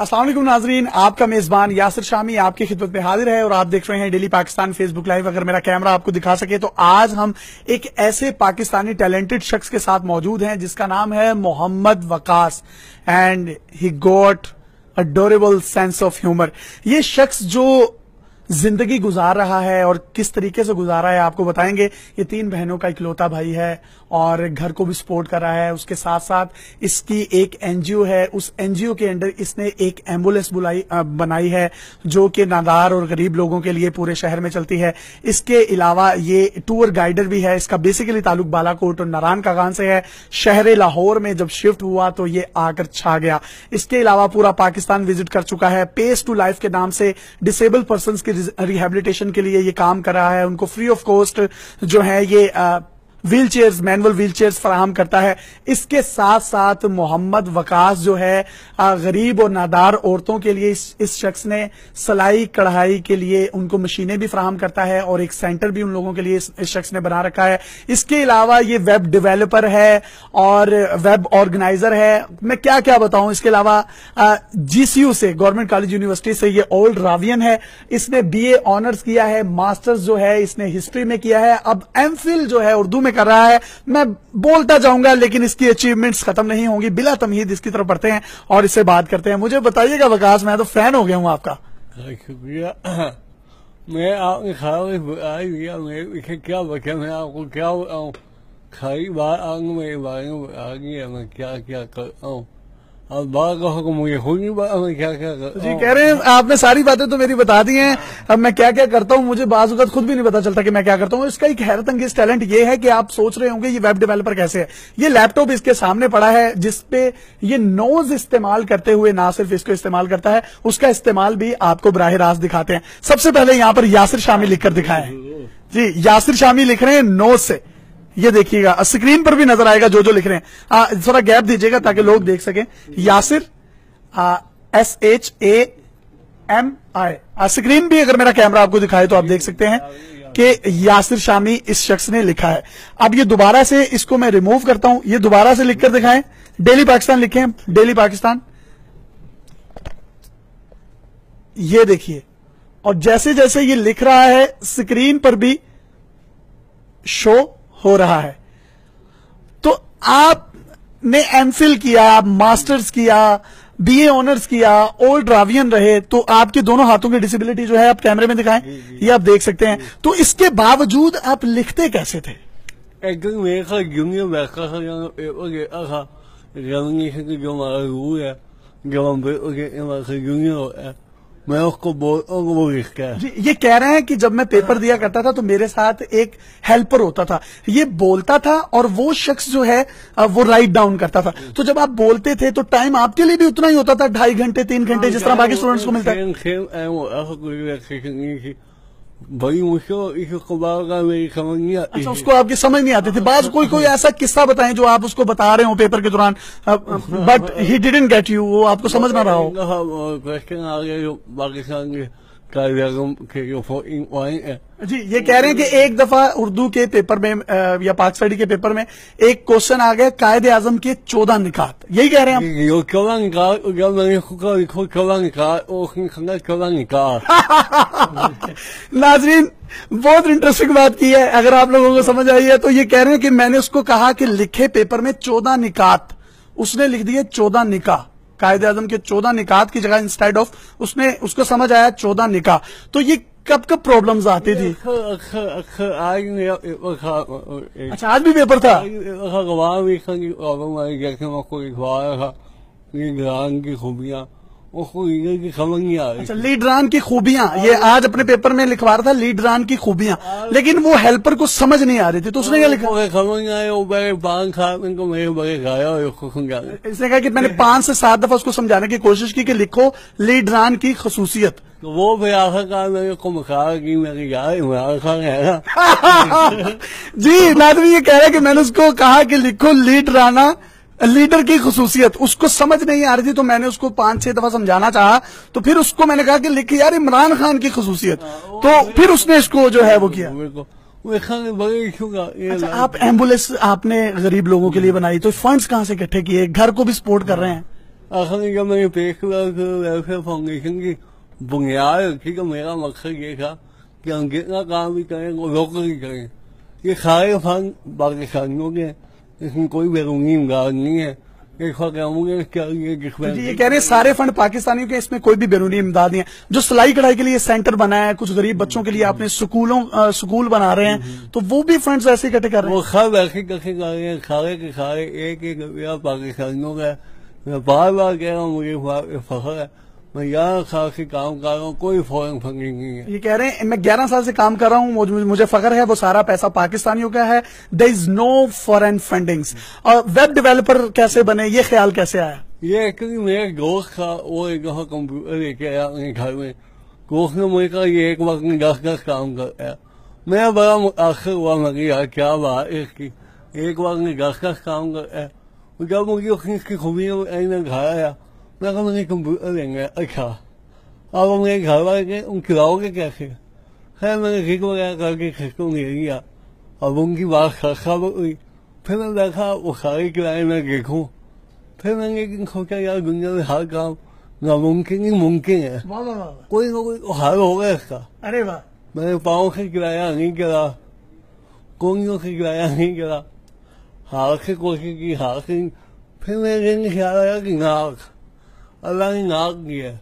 अस्सलाम वालेकुम नाजरीन, आपका मेजबान यासिर शामी आपकी खिदमत में हाजिर है और आप देख रहे हैं डेली पाकिस्तान फेसबुक लाइव। अगर मेरा कैमरा आपको दिखा सके तो आज हम एक ऐसे पाकिस्तानी टैलेंटेड शख्स के साथ मौजूद हैं जिसका नाम है Mohammad Waqas and he got adorable sense of humour. ये शख्स जो जिंदगी गुजार रहा है और किस तरीके से गुजारा है आपको बताएंगे। ये 3 बहनों का इकलौता भाई है और घर को भी सपोर्ट कर रहा है। उसके साथ साथ इसकी एक एनजीओ है, उस एनजीओ के अंडर इसने एक एम्बुलेंस बनाई है जो कि नादार और गरीब लोगों के लिए पूरे शहर में चलती है। इसके अलावा ये टूर गाइडर भी है। इसका बेसिकली ताल्लुक बालाकोट और नारायण कागान से है। शहर लाहौर में जब शिफ्ट हुआ तो ये आकर छा गया। इसके अलावा पूरा पाकिस्तान विजिट कर चुका है। पेस टू लाइफ के नाम से डिसेबल पर्सन की रिहेबिलिटेशन के लिए ये काम कर रहा है। उनको फ्री ऑफ कॉस्ट जो है ये wheel chairs, manual wheel chairs फराहम करता है। इसके साथ साथ मोहम्मद वकास जो है गरीब और नादार औरतों के लिए इस शख्स ने सिलाई कढ़ाई के लिए उनको मशीनें भी फराहम करता है और एक सेंटर भी उन लोगों के लिए इस शख्स ने बना रखा है। इसके अलावा ये वेब डेवलपर है और वेब ऑर्गेनाइजर है। मैं क्या क्या बताऊं। इसके अलावा GCU से, गवर्नमेंट कॉलेज यूनिवर्सिटी से ये ओल्ड रावियन है। इसने BA ऑनर्स किया है, मास्टर्स जो है इसने हिस्ट्री में किया है। अब MPhil जो है उर्दू कर रहा है। मैं बोलता जाऊंगा लेकिन इसकी अचीवमेंट्स खत्म नहीं होंगी। बिला तमहीद इसकी तरफ बढ़ते हैं और इससे बात करते हैं। मुझे बताइएगा वकास, मैं तो फैन हो गया हूं आपका। शुक्रिया। मैं आपने खाया क्या बचा, मैं आपको क्या बताऊं। खाई बात आगे मेरे बारे में आ गया, मैं क्या क्या करता हूँ। अब बात कहो मुझे खुद नहीं पता मैं क्या क्या करता हूँ। जी कह रहे हैं आपने सारी बातें तो मेरी बता दी हैं। अब मैं क्या क्या करता हूँ मुझे बाज़ वक़्त खुद भी नहीं पता चलता कि मैं क्या करता हूँ। इसका एक हैरत अंगेज टैलेंट ये है कि आप सोच रहे होंगे ये वेब डेवलपर कैसे है। ये लैपटॉप इसके सामने पड़ा है जिसपे ये नोज इस्तेमाल करते हुए ना सिर्फ इसको इस्तेमाल करता है, उसका इस्तेमाल भी आपको बराह रास्त दिखाते हैं। सबसे पहले यहां पर यासिर शामी लिखकर दिखाएं। जी यासिर शामी लिख रहे हैं नोज से। ये देखिएगा स्क्रीन पर भी नजर आएगा जो जो लिख रहे हैं। थोड़ा गैप दीजिएगा ताकि लोग देख सकें। यासिर SHAMI। स्क्रीन भी अगर मेरा कैमरा आपको दिखाए तो आप देख सकते हैं कि यासिर शामी इस शख्स ने लिखा है। अब ये दोबारा से इसको मैं रिमूव करता हूं। ये दोबारा से लिखकर दिखाएं। डेली पाकिस्तान लिखें, डेली पाकिस्तान। ये देखिए और जैसे जैसे ये लिख रहा है स्क्रीन पर भी शो हो रहा है। तो आपने MPhil किया, मास्टर्स किया, BA ऑनर्स किया, ओल्ड रावियन रहे, तो आपके दोनों हाथों की डिसेबिलिटी जो है आप कैमरे में दिखाएं, ये आप देख सकते हैं। तो इसके बावजूद आप लिखते कैसे थे? मेरे जूनियर बैठा था जो हमारा रूल है, जब हम जूनियर होता है मैं उसको वो लिखता है। जी ये कह रहे हैं कि जब मैं पेपर दिया करता था तो मेरे साथ एक हेल्पर होता था, ये बोलता था और वो शख्स जो है वो राइट डाउन करता था। तो जब आप बोलते थे तो टाइम आपके लिए भी उतना ही होता था, 2.5 घंटे 3 घंटे जिस तरह बाकी स्टूडेंट्स को मिलता है? बड़ी मुश्किल मेरी समझ नहीं आती। अच्छा उसको आपकी समझ नहीं आती थी। बाज कोई ऐसा किस्सा बताएं जो आप उसको बता रहे हो पेपर के दौरान but he didn't get you, वो आपको समझ ना रहा हो। क्वेश्चन आ गया जो पाकिस्तान के कार्यक्रम के जो 14 पॉइंट है। जी ये कह रहे हैं कि एक दफा उर्दू के पेपर में या पाक स्टडी के पेपर में एक क्वेश्चन आ गया कायदे आजम के 14 निकात, यही कह रहे हैं आप? 14 निकात, जब मैंने लिखो 14 निकात, 14 निकात। नाजरीन बहुत इंटरेस्टिंग बात की है। अगर आप लोगों को समझ आई है तो ये कह रहे हैं कि मैंने उसको कहा कि लिखे पेपर में 14 निकात, उसने लिख दिए 14 निकाह। कायदे आजम के 14 निकात की जगह इंस्टेड ऑफ उसको समझ आया 14 निकाह। तो ये कब कब प्रॉब्लम्स आती थी? अच्छा आज भी पेपर था? की खूबियां उसको की समझ नहीं आ रही। अच्छा लीडरान की खूबियां, ये आज अपने पेपर में लिखवा रहा था लीडरान की खूबियां, लेकिन वो हेल्पर को समझ नहीं आ रही थी तो उसने क्या लिखा? समझ नहीं आया। वो बड़े 5 साल इनको मेरे बड़े गाया उसको समझाने। इसने कहा कि मैंने 5 से 7 दफा उसको समझाने की कोशिश की कि लिखो लीडरान की खसूसियत। तो वो भी आखिर का मेरे को मखा की मेरी यार इमरान खान है ना। जी नाज़रीन ये कह रहे हैं कि मैंने उसको कहा कि लिखो लीडर की खसूसियत, उसको समझ नहीं आ रही थी तो मैंने उसको 5-6 दफा समझाना चाहा तो फिर उसको मैंने कहा कि लिख यार इमरान खान की खसूसियत, तो फिर उसने इसको जो है वो किया। अच्छा आप एम्बुलेंस आपने गरीब लोगों के लिए बनाई तो फंड्स कहां से इकट्ठे किए? घर को भी सपोर्ट कर रहे हैं? आखिर जब मैंने पेशेवर वेलफेयर फाउंडेशन की बुनियाद रखी तो मेरा मकसद ये था कि हम जितना काम भी करें वो लोकली करें। ये सारे फंड पाकिस्तानियों के, इसमें कोई बैरूनी इमदाद नहीं है। एक मुझे चाहिए जिसमें ये कह रहे हैं सारे फंड पाकिस्तानियों के, इसमें कोई भी बैरूनी इमदाद नहीं है। जो सिलाई कढ़ाई के लिए सेंटर बना है, कुछ गरीब बच्चों के लिए आपने स्कूल बना रहे हैं, तो वो भी फंड्स ऐसे इकट्ठे कर रहे हैं। वो सब ऐसे कैसे कर रहे हैं, सारे के सारे एक एक रुपया पाकिस्तानियों का। मैं बार बार कह रहा हूँ मुझे फख्र है, मैं 11 साल से काम कर रहा हूँ, कोई फॉरेन फंडिंग नहीं है। ये कह रहे हैं मैं 11 साल से काम कर रहा हूँ, मुझे फख्र है, वो सारा पैसा पाकिस्तानियों का है। There is no foreign fundings. और वेब डेवलपर कैसे बने, ये ख्याल कैसे आया? ये एक्चुअली मेरा दोस्त था, वो एक दफा कंप्यूटर लेके आया अपने घर में। दोस्त ने मुझे कहा ये एक वक्त में 10 काम कर आया। मैं बड़ा मुतासर हुआ, मैं यार क्या बात है इसकी, एक वक्त में 10 काम कर आया। जब मुझे उसकी खूबियों में घर आया, मैं कहा मुझे कंप्यूटर लेंगे। अच्छा, अब मेरे घर वाले उन खिलाओगे कैसे? खैर मैंने खिक वगैरह करके खिसको ले लिया। अब उनकी बात खराब हुई, फिर मैं देखा वो सारे किराए में देखूं। फिर मैंने सोचा यार दुनिया में हर काम नामुमकिन ही मुमकिन है, वाह वाह वाह, कोई ना कोई हल होगा इसका। अरे वाह, मैंने पाँव से किराया नहीं करा, कोंगियों से किराया नहीं करा, हाथ से कोशिश की, हाथ से। फिर मेरे ख्याल आया कि नाक, अल्लाह ने नाक दिया,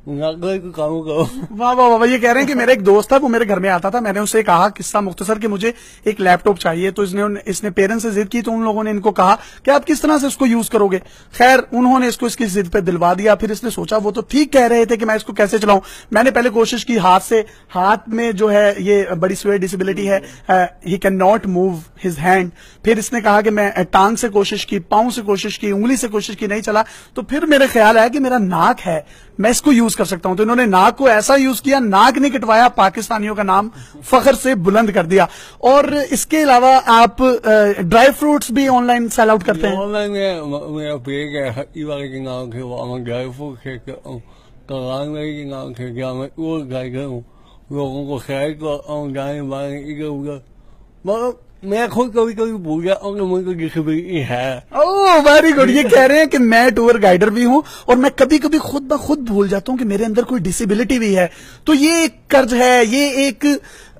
नाक को काम करो। वाह वाह वाह। ये कह रहे हैं कि मेरा एक दोस्त था, वो मेरे घर में आता था, मैंने उससे कहा किस्सा मुख्तसर कि मुझे एक लैपटॉप चाहिए, तो इसने पेरेंट्स से जिद की, तो उन लोगों ने इनको कहा कि आप किस तरह से उसको यूज करोगे। खैर उन्होंने इसको इसकी जिद पे दिलवा दिया। फिर इसने सोचा वो तो ठीक कह रहे थे कि मैं इसको कैसे चलाऊं। मैंने पहले कोशिश की हाथ से, हाथ में जो है ये बड़ी सीवियर डिसेबिलिटी है, he can not move his hand. फिर इसने कहा कि मैं टांग से कोशिश की, पांव से कोशिश की, उंगली से कोशिश की, नहीं चला। तो फिर मेरे ख्याल आया कि मेरा नाक है, मैं इसको यूज कर सकता हूं। तो इन्होंने नाक को ऐसा यूज किया, नाक नहीं कटवाया, पाकिस्तानियों का नाम फख्र से बुलंद कर दिया। और इसके अलावा आप ड्राई फ्रूट्स भी ऑनलाइन सेल आउट करते हैं? ऑनलाइन मेरा पेज है हट्टी वाले के नाम से, वो मैं ड्राई फ्रूट से करान वाले के नाम से, क्या मैं वो गाइड हूँ, लोगों को खैर करता हूँ, जाने बाने इधर उधर। मगर मैं खुद कभी कभी भूल जाता हूँ कि मुझे डिसेबिलिटी है। Oh very good. ये कह रहे हैं कि मैं टूर गाइडर भी हूं और मैं कभी कभी खुद ब खुद भूल जाता हूं कि मेरे अंदर कोई डिसेबिलिटी भी है। तो ये एक कर्ज है, ये एक,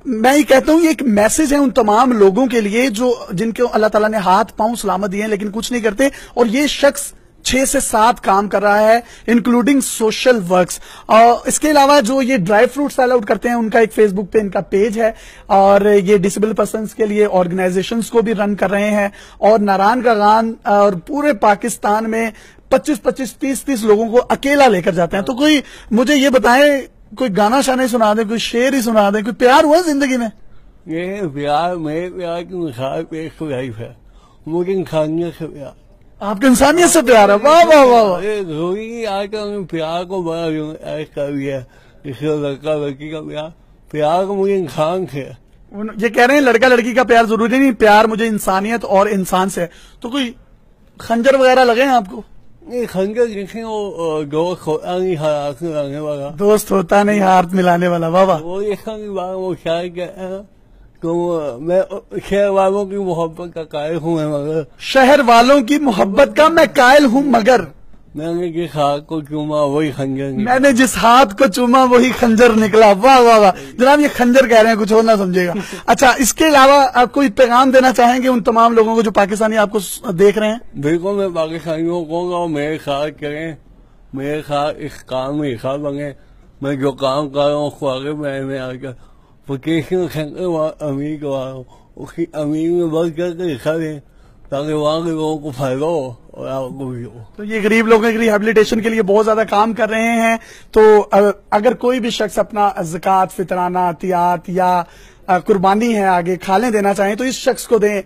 मैं ये कहता हूं ये एक मैसेज है उन तमाम लोगों के लिए जो जिनको अल्लाह ताला ने हाथ पांव सलामत दिए हैं लेकिन कुछ नहीं करते। और ये शख्स 6 से 7 काम कर रहा है, इंक्लूडिंग सोशल वर्क्स। और इसके अलावा जो ये ड्राई फ्रूट सेल आउट करते हैं, उनका एक फेसबुक पे इनका पेज है, और ये डिसेबल पर्सन्स के लिए ऑर्गेनाइजेशंस को भी रन कर रहे हैं। और नारायण का गान और पूरे पाकिस्तान में 25-25, 30-30 लोगों को अकेला लेकर जाते हैं। तो कोई मुझे ये बताएं, कोई गाना शाना सुना दे, कोई शेर ही सुना दे, कोई प्यार हुआ जिंदगी में? ये प्यार, मेरे प्यार की मिसाल पेश तो लाइफ है, मुझे इंसानियत से प्यार। आपके इंसानियत से प्यार है? वाह वाह वाह। आजकल प्यार को बड़ा कर दिया, इसलिए लड़का लड़की का प्यार को मुझे इंसान से। ये कह रहे हैं लड़का लड़की का प्यार जरूरी नहीं, प्यार मुझे इंसानियत और इंसान से है। तो कोई खंजर वगैरह लगे हैं आपको? नहीं, खंजर देखें वो दोस्त होता नहीं हाथ मिलाने वाला, दोस्त होता नहीं हाथ मिलाने वाला। वाह वाह। वो देखा की बात वो शायद क्या है, तो मैं शहर वालों की मोहब्बत का कायल हूँ मैं, मगर शहर वालों की मोहब्बत का मैं कायल हूँ, मगर मैंने जिस हाथ को चूमा वही खंजर निकला। मैंने जिस हाथ को चूमा वही खंजर निकला। वाह वाह वाह। जनाब ये खंजर कह रहे हैं, कुछ और ना समझेगा। अच्छा, इसके अलावा आप कोई पैगाम देना चाहेंगे उन तमाम लोगों को जो पाकिस्तानी आपको देख रहे हैं? बिल्कुल, मैं पाकिस्तानियों को कहूँगा मेरे साथ करें, मेरे साथ इस काम में हिस्सा बने। मैं जो काम कर रहा हूँ उसको आगे मैं आकर वोकेशनल सेंटर अमीर करवा रहा हूँ, उसकी अमीर में बढ़ करके हिस्सा लें ताकि वहाँ के लोगों को फायदा हो और आपको भी हो। तो ये गरीब लोगों की रिहेबिलिटेशन के लिए बहुत ज्यादा काम कर रहे हैं। तो अगर कोई भी शख्स अपना ज़कात, फितराना, अतियात या कुर्बानी है आगे खाने देना चाहें तो इस शख्स को दें।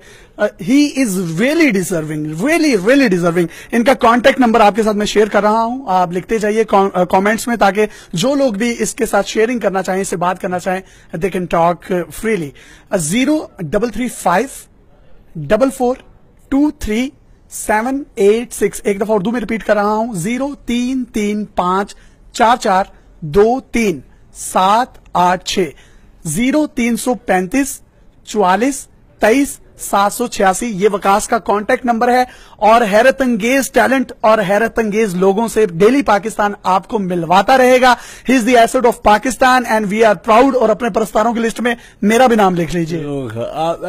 He is really deserving, really really deserving. इनका कांटेक्ट नंबर आपके साथ मैं शेयर कर रहा हूं, आप लिखते जाइए कमेंट्स में, ताकि जो लोग भी इसके साथ शेयरिंग करना चाहें, इससे बात करना चाहें, दे कैन टॉक फ्रीली। 033544238786। एक दफा उर्दू में रिपीट कर रहा हूं, 033544238786, 0335 44 23 786। ये वकास का कांटेक्ट नंबर है और हैरत अंगेज टैलेंट और हैरत अंगेज लोगों से डेली पाकिस्तान आपको मिलवाता रहेगा। He is the asset of Pakistan and we are proud. और अपने पुरस्कारों की लिस्ट में मेरा भी नाम लिख लीजिए। आप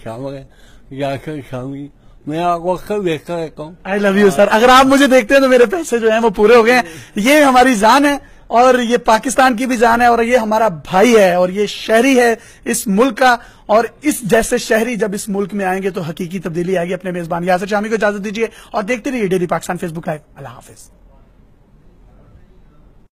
शामिल है यासिर शामी, मैं आपको अक्सर देखता रहता हूँ। I love you sir. अगर आप मुझे देखते हैं तो मेरे पैसे जो हैं वो पूरे हो गए हैं। ये हमारी जान है और ये पाकिस्तान की भी जान है और ये हमारा भाई है और ये शहरी है इस मुल्क का। और इस जैसे शहरी जब इस मुल्क में आएंगे तो हकीकी तब्दीली आएगी। अपने मेजबान यासिर शामी को इजाजत दीजिए और देखते रहिए डेली पाकिस्तान फेसबुक लाइव। अल्लाह हाफिज।